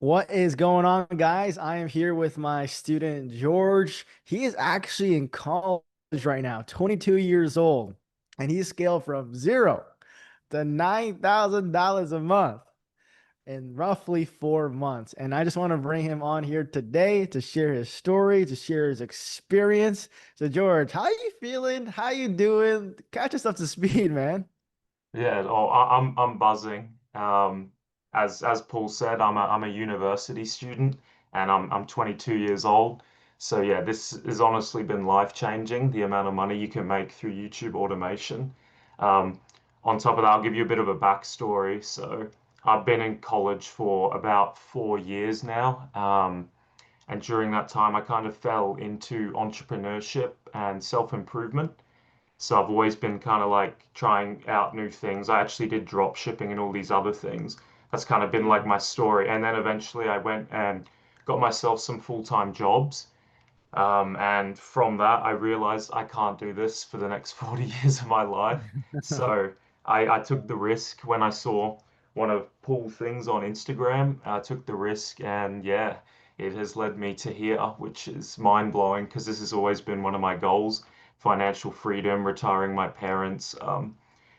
What is going on, guys? I am here with my student George. He is actually in college right now, 22 years old, and he scaled from zero to $9,000 a month in roughly 4 months. And I just want to bring him on here today to share his story, to share his experience. So, George, how you feeling? How you doing? Catch us up to speed, man. Yeah, I'm buzzing. As Paul said, I'm a university student, and I'm 22 years old. So yeah, this has honestly been life-changing, the amount of money you can make through YouTube automation. Um, on top of that, I'll give you a bit of a backstory. So I've been in college for about 4 years now. And during that time, I kind of fell into entrepreneurship and self-improvement. So I've always been kind of like trying out new things. I actually did drop shipping and all these other things. That's kind of been like Mm. my story. And then eventually I went and got myself some full-time jobs. And from that, I realized I can't do this for the next 40 years of my life. So I took the risk when I saw one of Paul's things on Instagram. I took the risk, and yeah, it has led me to here, which is mind-blowing because this has always been one of my goals, financial freedom, retiring my parents.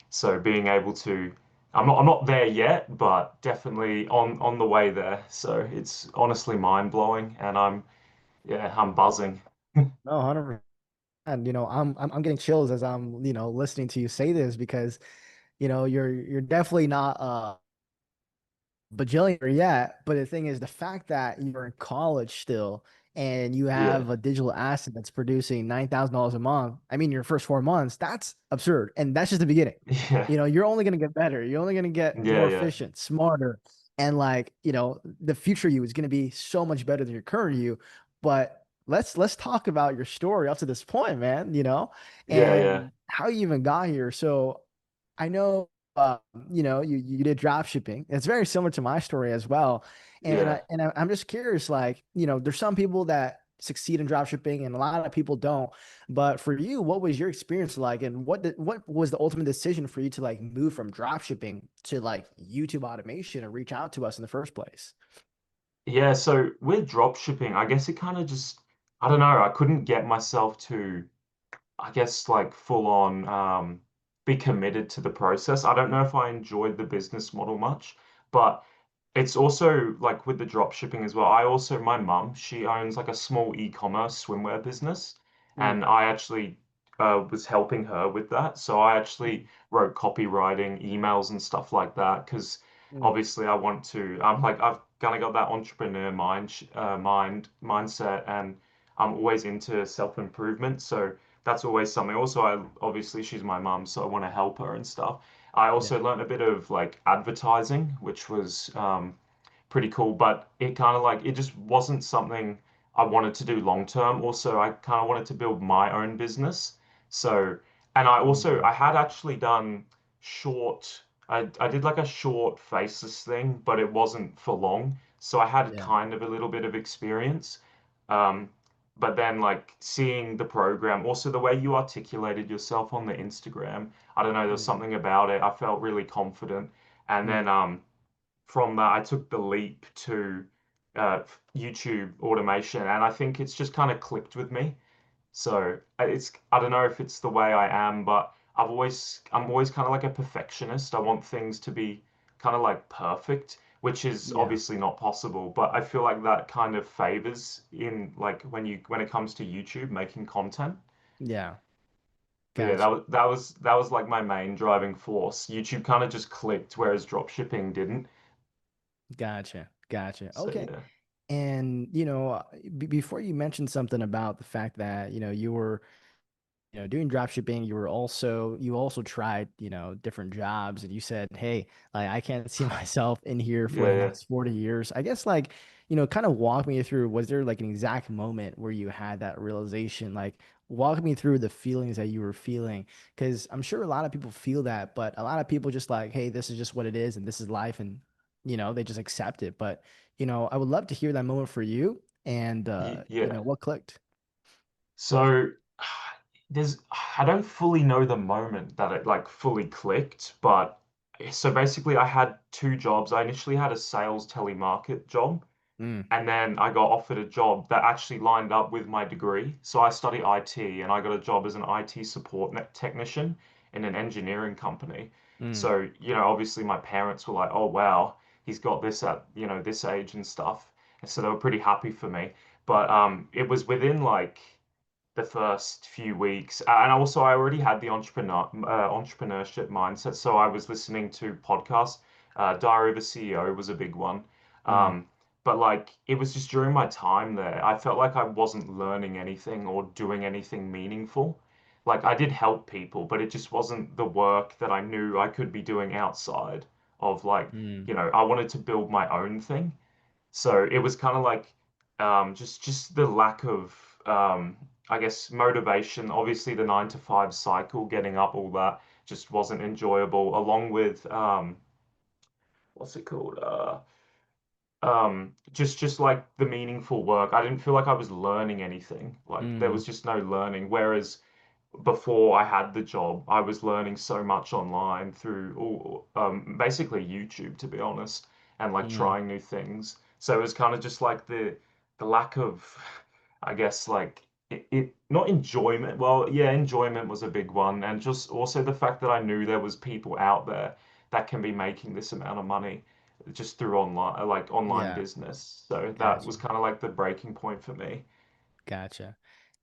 So being able to, I'm not there yet, but definitely on the way there. So it's honestly mind-blowing, and I'm buzzing. No, 100%. And I'm getting chills as I'm listening to you say this because you're definitely not a bajillionaire yet, but the thing is the fact that you're in college still and you Yeah, have a digital asset that's producing $9,000 a month. I mean, your first 4 months, that's absurd, and that's just the beginning. yeah, You're only gonna get better. You're only gonna get yeah, more yeah, efficient, smarter, and like the future you is gonna be so much better than your current you. But let's talk about your story up to this point, man. yeah, yeah, And how you even got here. So I know you did drop shipping. It's very similar to my story as well. And yeah, I'm just curious, like, there's some people that succeed in drop shipping and a lot of people don't. But for you, what was your experience like? And what was the ultimate decision for you to like move from drop shipping to like YouTube automation and reach out to us in the first place? yeah. So with drop shipping, I guess it kind of just, I don't know, I couldn't get myself to, I guess, like full on be committed to the process. I don't know if I enjoyed the business model much, but it's also like with the drop shipping as well. My mum, she owns like a small e-commerce swimwear business, Mm, and I actually was helping her with that. So I actually mm, wrote copywriting, emails, and stuff like that because mm. obviously I want to. I'm like I've kind of got that entrepreneur mindset, and I'm always into self-improvement. So that's always something. Also, I obviously she's my mum, so I want to help her and stuff. I Yeah, also learned a bit of like advertising, which was pretty cool, but it kind of like it just wasn't something I wanted to do long term. Also, I kind of wanted to build my own business. So, and mm, I had actually done short, I did like a short faceless thing, but it wasn't for long. So I had yeah, kind of a little bit of experience. Um, but then like seeing the program, also the way you articulated yourself on the Instagram, I don't know, there's mm, something about it. I felt really confident. And then mm, from that, I took the leap to YouTube automation, and I think it's just kind of clicked with me. So I don't know if it's the way I am, but I'm always kind of like a perfectionist. I want things to be kind of like perfect, which is yeah, obviously not possible, but I feel like that kind of favors in like when it comes to YouTube making content. yeah. But yeah, Gotcha, that was like my main driving force. YouTube kind of just clicked, whereas dropshipping didn't. gotcha. So Okay. yeah. And before you mentioned something about the fact that you were doing drop shipping, you also tried different jobs, and you said, hey, like, I can't see myself in here for Yeah, the yeah. next 40 years. I guess, like, kind of walk me through, was there like an exact moment where you had that realization? Like, walk me through the feelings that you were feeling, because I'm sure a lot of people feel that, but a lot of people just like, hey, this is just what it is and this is life, and they just accept it. But I would love to hear that moment for you, and Yeah. what clicked. So there's I don't fully know the moment that it like fully clicked, but so basically I had two jobs. I initially had a sales telemarket job, Mm, And then I got offered a job that actually lined up with my degree. So I study IT and I got a job as an IT support technician in an engineering company. mm, So, obviously my parents were like, "Oh wow, he's got this at, this age and stuff." And so they were pretty happy for me. But it was within like the first few weeks. And also, I already had the entrepreneurship mindset. So I was listening to podcasts. Diary of a CEO was a big one. mm, Um, but like, it was just during my time there, I felt like I wasn't learning anything or doing anything meaningful. Like, I did help people, but it just wasn't the work that I knew I could be doing outside of like, mm, I wanted to build my own thing. So it was kind of like just the lack of I guess motivation. Obviously, the 9 to 5 cycle, getting up, all that just wasn't enjoyable. Along with what's it called? Just like the meaningful work. I didn't feel like I was learning anything. Like there mm, was just no learning. Whereas before I had the job, I was learning so much online through all, basically YouTube, to be honest, and like mm, trying new things. So it was kind of just like the lack of, I guess, like it not enjoyment. Well, yeah, enjoyment was a big one, and just also the fact that I knew there was people out there that can be making this amount of money just through online, like online yeah, business. So that gotcha. was kind of like the breaking point for me. Gotcha.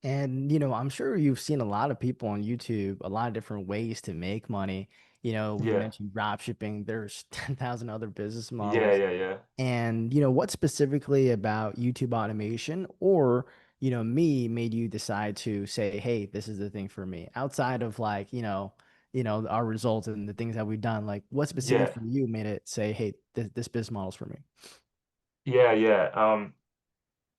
And, I'm sure you've seen a lot of people on YouTube, a lot of different ways to make money. We Yeah, mentioned drop shipping. There's 10,000 other business yeah, models. yeah, yeah. And, what specifically about YouTube automation or, me made you decide to say, hey, this is the thing for me outside of like, our results and the things that we've done. Like, what specific Yeah. for you made it say, hey, this business model's for me? Yeah, yeah.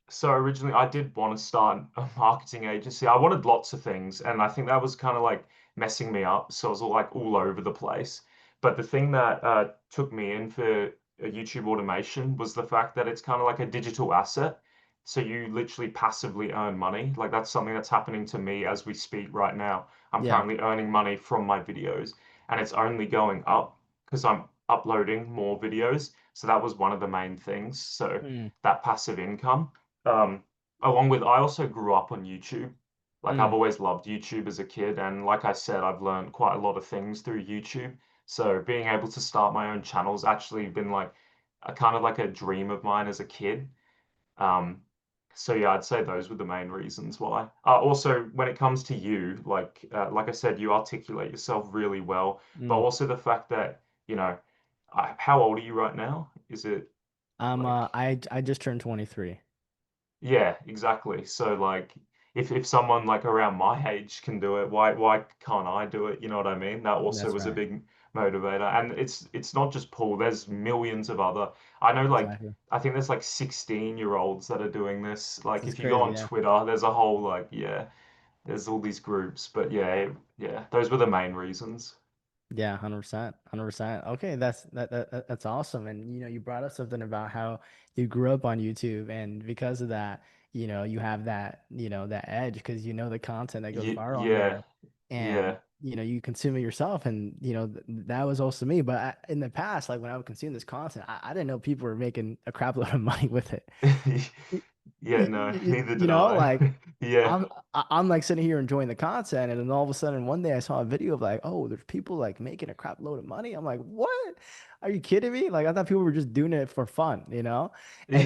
So originally I did want to start a marketing agency. I wanted lots of things, and I think that was kind of like messing me up. So I was all over the place. But the thing that took me in for YouTube automation was the fact that it's kind of like a digital asset. So you literally passively earn money. Like that's something that's happening to me as we speak right now. I'm Yeah. currently earning money from my videos, and it's only going up because I'm uploading more videos. So that was one of the main things. So Mm, that passive income. Um, Along with, I also grew up on YouTube. Like I've mm, always loved YouTube as a kid, and like I said, I've learned quite a lot of things through YouTube. So being able to start my own channel's actually been like a kind of like a dream of mine as a kid. Um, so yeah, I'd say those were the main reasons why. Also, when it comes to you, like I said, you articulate yourself really well, but mm. also the fact that, how old are you right now? Is it like I just turned 23. Yeah, exactly. So like if someone like around my age can do it, why can't I do it? You know what I mean? That also That's was a right. big motivator. And it's not just Paul, there's millions of other I know like Exactly. I think there's like 16-year-olds that are doing this. Like That's if you go crazy. on Yeah. Twitter, there's a whole there's all these groups. But yeah, yeah, those were the main reasons. Yeah, 100%. 100%. Okay, that's awesome. And you brought up something about how you grew up on YouTube and because of that, you have that edge because you know the content that goes viral on Yeah, there and yeah. you consume it yourself and that was also me. But in the past, like when I would consume this content, I didn't know people were making a crap load of money with it. Yeah, no, neither did Like I. Yeah. I'm like sitting here enjoying the content, and then all of a sudden one day I saw a video of like, oh, there's people like making a crap load of money. I'm like, what? Are you kidding me? Like I thought people were just doing it for fun. And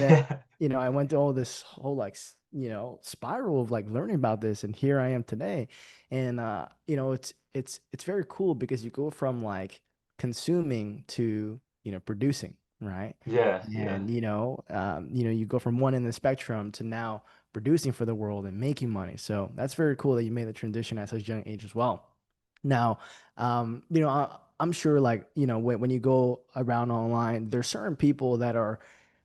then Yeah. I went to all this whole like spiral of like learning about this, and here I am today. And it's very cool because you go from like consuming to producing, right? Yeah, yeah. And you go from one end of the spectrum to now producing for the world and making money. So that's very cool that you made the transition at such a young age as well. Now, I'm sure like, when you go around online, there's certain people that are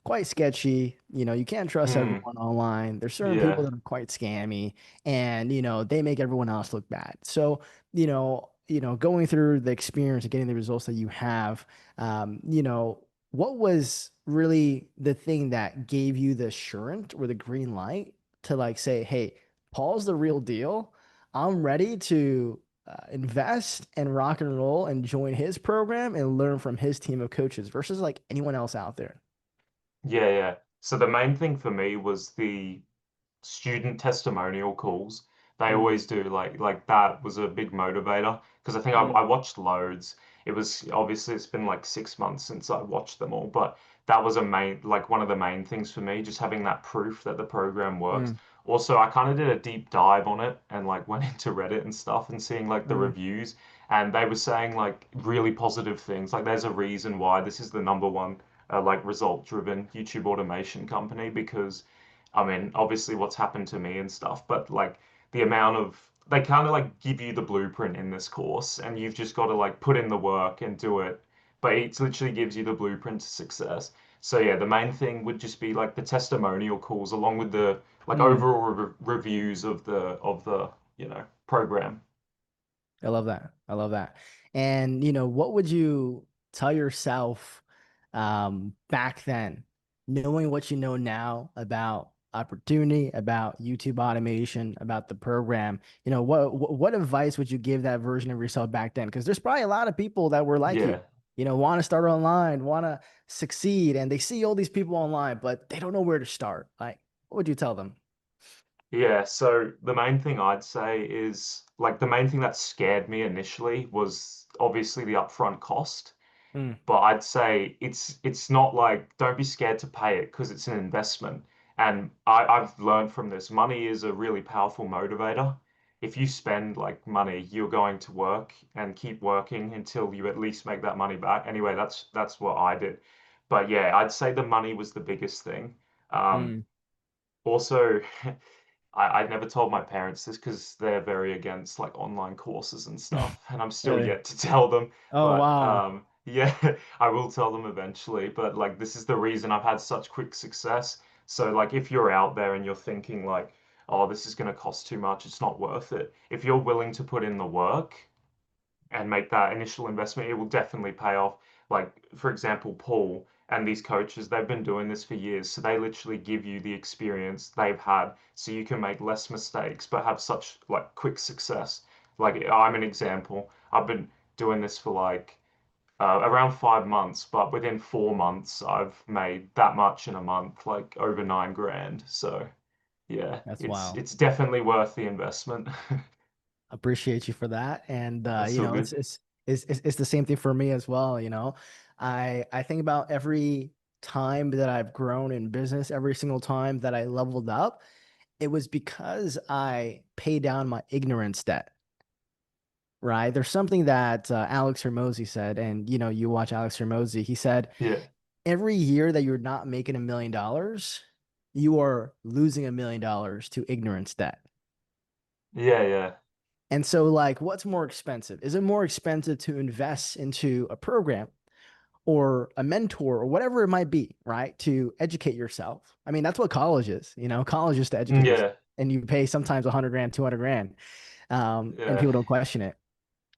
quite sketchy. You can't trust Mm, everyone online. There's certain people yeah. that are quite scammy and, they make everyone else look bad. So, going through the experience and getting the results that you have, what was really the thing that gave you the assurance or the green light to like say, hey, Paul's the real deal. I'm ready to invest and rock and roll and join his program and learn from his team of coaches versus like anyone else out there. Yeah, yeah. So the main thing for me was the student testimonial calls. They Mm, always do like that was a big motivator because I think mm, I watched loads. It was obviously it's been like 6 months since I watched them all, but that was a main like one of the main things for me, just having that proof that the program works. mm, Also, I kind of did a deep dive on it and like went into Reddit and stuff and seeing like the mm, reviews, and they were saying like really positive things. Like there's a reason why this is the number one like result-driven YouTube automation company because I mean, obviously what's happened to me and stuff, but like the amount of they kind of like give you the blueprint in this course and you've just got to like put in the work and do it. But it literally gives you the blueprint to success. So yeah, the main thing would just be like the testimonial calls along with the like mm. overall reviews of the program. I love that. I love that. And what would you tell yourself back then, knowing what you know now about opportunity, about YouTube automation, about the program? What advice would you give that version of yourself back then? Because there's probably a lot of people that were like you, Yeah. want to start online, want to succeed, and they see all these people online, but they don't know where to start. Like, what would you tell them? Yeah, so the main thing I'd say is like the main thing that scared me initially was obviously the upfront cost. Mm, But I'd say it's not like don't be scared to pay it because it's an investment. And I've learned from this, money is a really powerful motivator. If you spend like money, you're going to work and keep working until you at least make that money back. Anyway, that's what I did. But yeah, I'd say the money was the biggest thing. Um, mm. Also, I never told my parents this because they're very against like online courses and stuff, and I'm still Really? yet to tell them. Oh, But wow. yeah, I will tell them eventually. But like, this is the reason I've had such quick success. So like, if you're out there and you're thinking like, oh, this is going to cost too much, it's not worth it. If you're willing to put in the work, and make that initial investment, it will definitely pay off. Like, for example, Paul and these coaches, they've been doing this for years. So they literally give you the experience they've had so you can make less mistakes, but have such like quick success. Like, I'm an example. I've been doing this for like around 5 months, but within 4 months, I've made that much in a month, like over 9 grand. So yeah, That's it's wild. it's definitely worth the investment. Appreciate you for that. And That's all good. it's the same thing for me as well. I think about every time that I've grown in business, every single time that I leveled up, it was because I paid down my ignorance debt, right? There's something that Alex Hermosi said, and you watch Alex Hermosi, he said, Yeah, every year that you're not making $1 million, you are losing $1 million to ignorance debt. yeah, yeah. And so, like, what's more expensive? Is it more expensive to invest into a program or a mentor or whatever it might be, right? To educate yourself. I mean, that's what college is. College is to educate yourself. Yeah, And you pay sometimes 100 grand, 200 grand, and yeah. people don't question it.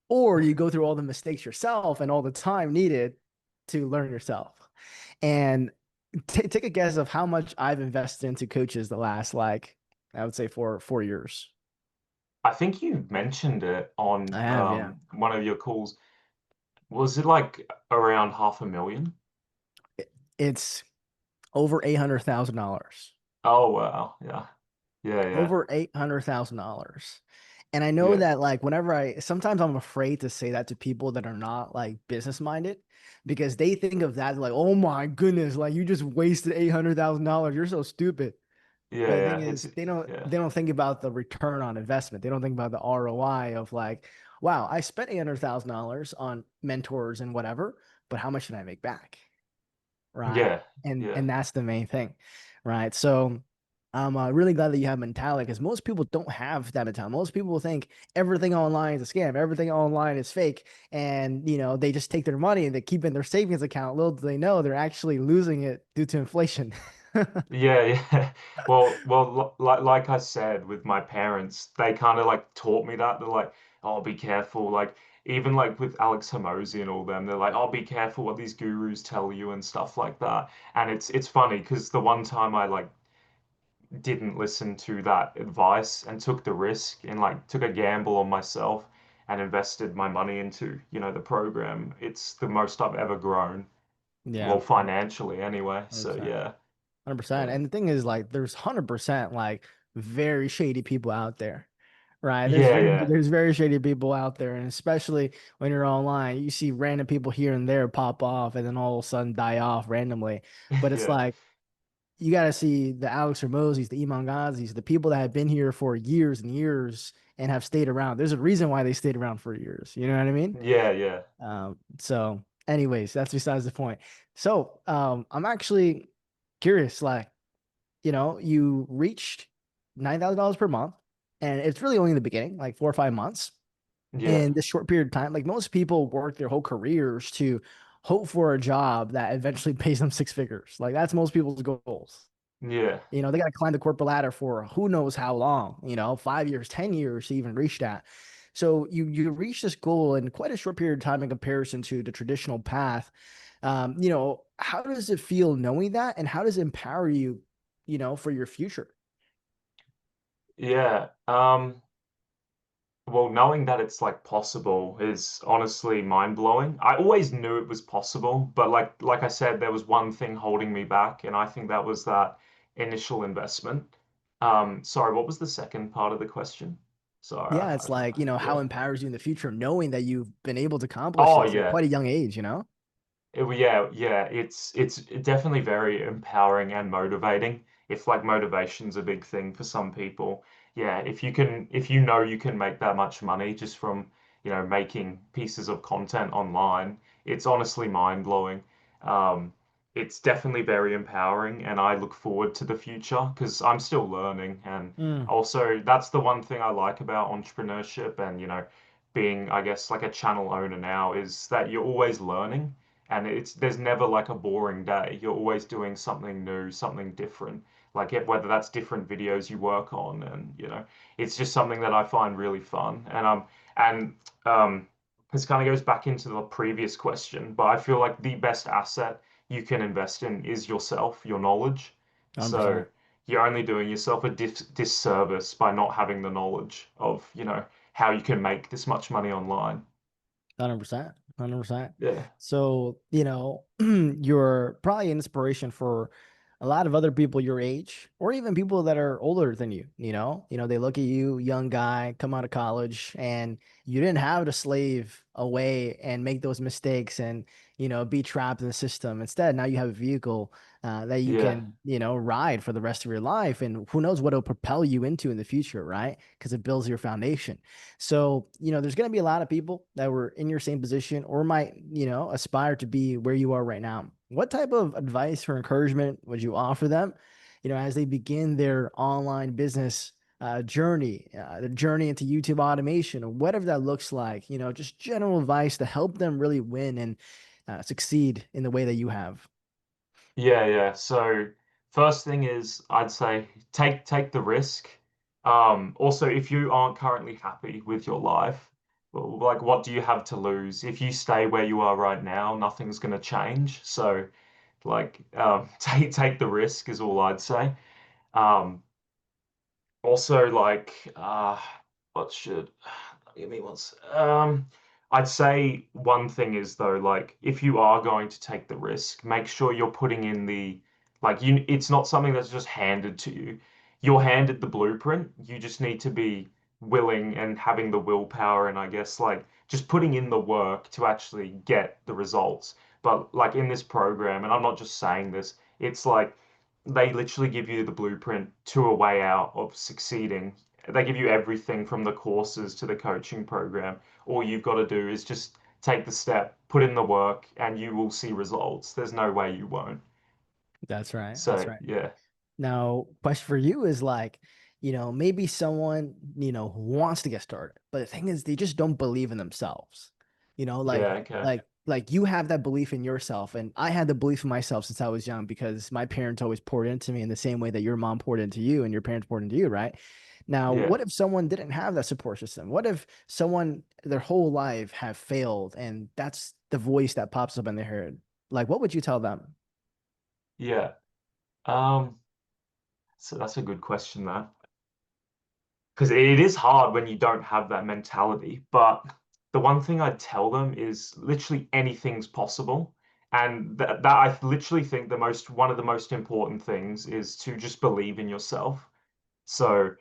Or you go through all the mistakes yourself and all the time needed to learn yourself. And take a guess of how much I've invested into coaches the last, like, I would say 4 years. I think you mentioned it I on have, yeah. one of your calls. Was it like around 500,000? It's over $800,000. Oh wow. Yeah. Yeah, yeah. Over $800,000. And I know Yeah. that, like, whenever sometimes I'm afraid to say that to people that are not like business minded, because they think of that like, oh my goodness, like you just wasted $800,000. You're so stupid. Yeah, But the thing yeah. is, they don't Yeah. they don't think about the return on investment. They don't think about the ROI of like, wow, I spent $800,000 on mentors and whatever, but how much did I make back? Right? Yeah. And Yeah. that's the main thing, right? So I'm really glad that you have mentality because most people don't have that mentality. Most people think everything online is a scam, everything online is fake, and they just take their money and they keep it in their savings account. Little do they know they're actually losing it due to inflation. Yeah, yeah. Well, like I said with my parents, they kind of like taught me that. They're like, "Oh, be careful." Like even like with Alex Hormozi and all them, they're like, "Oh, be careful what these gurus tell you and stuff like that." And it's funny because the one time I like didn't listen to that advice and took the risk and like took a gamble on myself and invested my money into, the program, it's the most I've ever grown. Well, Yeah, financially anyway. So 100%. yeah. 100%. Yeah. And the thing is, like, there's 100% like very shady people out there, right? Yeah, yeah. There's very shady people out there, and especially when you're online, you see random people here and there pop off, and then all of a sudden die off randomly. But it's Yeah. like you got to see the Alex Hormozis, the Iman Ghazis, the people that have been here for years and years and have stayed around. There's a reason why they stayed around for years. You know what I mean? Yeah, yeah. So, anyways, that's besides the point. So, I'm actually curious, like, you reached $9,000 per month, and it's really only in the beginning, like 4 or 5 months. Yeah. In this short period of time, like most people work their whole careers to hope for a job that eventually pays them six figures. Like that's most people's goals. Yeah. They got to climb the corporate ladder for who knows how long, 5 years, 10 years to even reach that. So you reach this goal in quite a short period of time in comparison to the traditional path. How does it feel knowing that, and how does it empower you, for your future? Yeah. Well, knowing that it's like possible is honestly mind-blowing. I always knew it was possible, but like I said, there was one thing holding me back, and I think that was that initial investment. Sorry, what was the second part of the question? Sorry, Yeah, it's like, how yeah. empowers you in the future knowing that you've been able to accomplish Oh this at yeah. quite a young age? Yeah, yeah, it's definitely very empowering and motivating. If like motivation's a big thing for some people, yeah, if you know you can make that much money just from, making pieces of content online, it's honestly mind-blowing. Um, it's definitely very empowering, and I look forward to the future because I'm still learning, and Mm, also that's the one thing I like about entrepreneurship and, being, I guess, like a channel owner now is that you're always learning and there's never like a boring day. You're always doing something new, something different. Like whether that's different videos you work on, and it's just something that I find really fun. And this kind of goes back into the previous question, but I feel like the best asset you can invest in is yourself, your knowledge. So 100%. you're only doing yourself a disservice by not having the knowledge of, how you can make this much money online. 100%. 100%. Yeah, So, you're probably an inspiration for a lot of other people your age, or even people that are older than you. They look at you, young guy, come out of college, and you didn't have to slave away and make those mistakes and, be trapped in the system. Instead, now you have a vehicle that you yeah. can, ride for the rest of your life. And who knows what it'll propel you into in the future, right? Because it builds your foundation. So, there's going to be a lot of people that were in your same position or might, aspire to be where you are right now. What type of advice or encouragement would you offer them, as they begin their online business journey, the journey into YouTube automation or whatever that looks like, just general advice to help them really win and succeed in the way that you have? Yeah, yeah. So first thing is I'd say take the risk. Also, if you aren't currently happy with your life, well, like what do you have to lose? If you stay where you are right now, nothing's gonna change. So like take the risk is all I'd say. Um, Also, like, what should give me once? I'd say one thing is though, like, if you are going to take the risk, make sure you're putting in it's not something that's just handed to you. You're handed the blueprint. You just need to be willing and having the willpower and I guess like just putting in the work to actually get the results. But like in this program, and I'm not just saying this, it's like they literally give you the blueprint to a way out of succeeding. They give you everything from the courses to the coaching program. All you've got to do is just take the step, put in the work, and you will see results. There's no way you won't. That's right. That's So, right. yeah, Now, question for you is like, maybe someone, who wants to get started, but the thing is they just don't believe in themselves. You know, like yeah, okay. like you have that belief in yourself, and I had the belief in myself since I was young because my parents always poured into me in the same way that your mom poured into you and your parents poured into you, right? Now, Yeah, what if someone didn't have that support system? What if someone their whole life have failed and that's the voice that pops up in their head? Like, what would you tell them? yeah. Um, so that's a good question there. Because it is hard when you don't have that mentality. But the one thing I'd tell them is literally anything's possible. And that I literally think the most one of the most important things is to just believe in yourself. So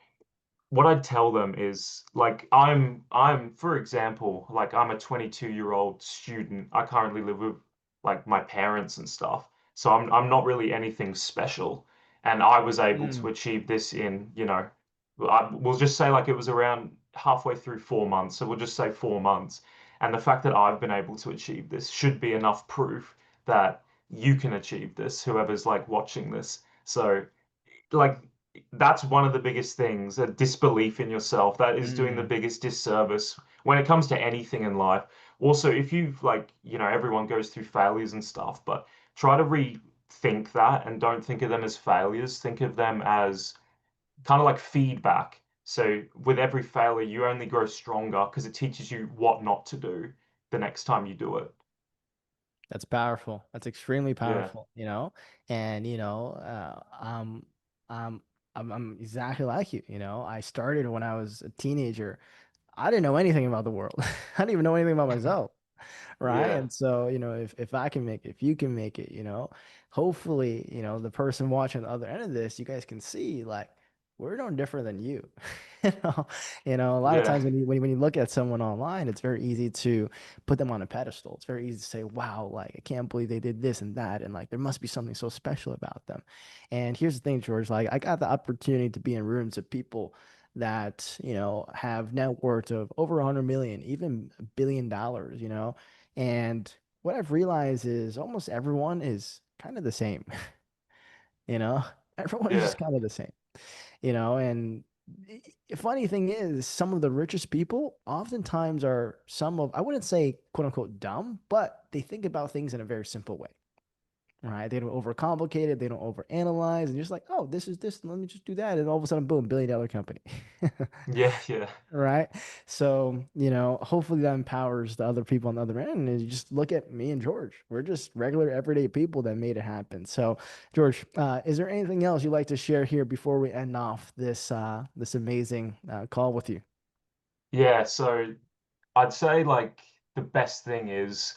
what I'd tell them is like I'm for example, like I'm a 22-year-old student. I currently live with like my parents and stuff. So I'm not really anything special. And I was able to Mm, achieve this in, we'll just say like it was around halfway through 4 months. So we'll just say 4 months. And the fact that I've been able to achieve this should be enough proof that you can achieve this, whoever's like watching this. So like that's one of the biggest things, a disbelief in yourself. That is doing the mm. biggest disservice when it comes to anything in life. Also, if you've like, everyone goes through failures and stuff, but try to rethink that and don't think of them as failures. Think of them as kind of like feedback. So with every failure, you only grow stronger because it teaches you what not to do the next time you do it. That's powerful. That's extremely Yeah. powerful, And um, I'm exactly like you. I started when I was a teenager. I didn't know anything about the world. I didn't even know anything about myself. Right. Yeah. And so, if I can make it, if you can make it, hopefully, the person watching the other end of this, you guys can see like we're no different than you. You know, a lot of Yeah. times when you look at someone online, it's very easy to put them on a pedestal. It's very easy to say, wow, like I can't believe they did this and that, and like there must be something so special about them. And here's the thing, George, like I got the opportunity to be in rooms of people that, have net worth of over 100 million, even $1 billion, and what I've realized is almost everyone is kind of the same, you know? Everyone is Yeah. just kind of the same, and funny thing is some of the richest people oftentimes are some of, I wouldn't say quote unquote dumb, but they think about things in a very simple way. Right? They don't overcomplicate it, they don't overanalyze, and just like, oh, this is this, let me just do that, and all of a sudden, boom, $1 billion company. Yeah. Yeah. Right. So, hopefully that empowers the other people on the other end. And you just look at me and George. We're just regular, everyday people that made it happen. So, George, is there anything else you'd like to share here before we end off this amazing call with you? Yeah. So I'd say like the best thing is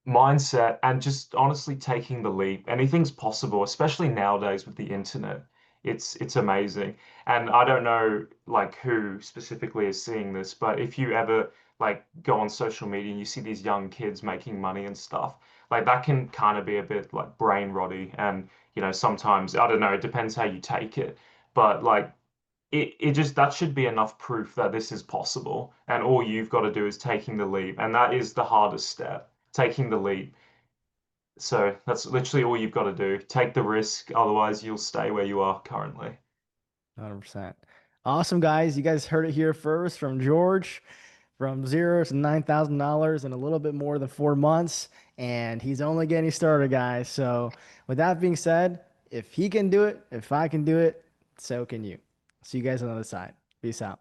mindset and just honestly taking the leap. Anything's possible, especially nowadays with the internet. It's amazing. And I don't know like who specifically is seeing this, but if you ever like go on social media and you see these young kids making money and stuff, like that can kind of be a bit like brain rotty and sometimes I don't know, it depends how you take it. But like it just that should be enough proof that this is possible and all you've got to do is taking the leap and that is the hardest step, taking the leap. So that's literally all you've got to do, take the risk, otherwise you'll stay where you are currently. 100%. Awesome, guys. You guys heard it here first from George, from zero to $9,000 in a little bit more than 4 months. And he's only getting started, guys. So, with that being said, if he can do it, if I can do it, so can you. See you guys on the other side. Peace out.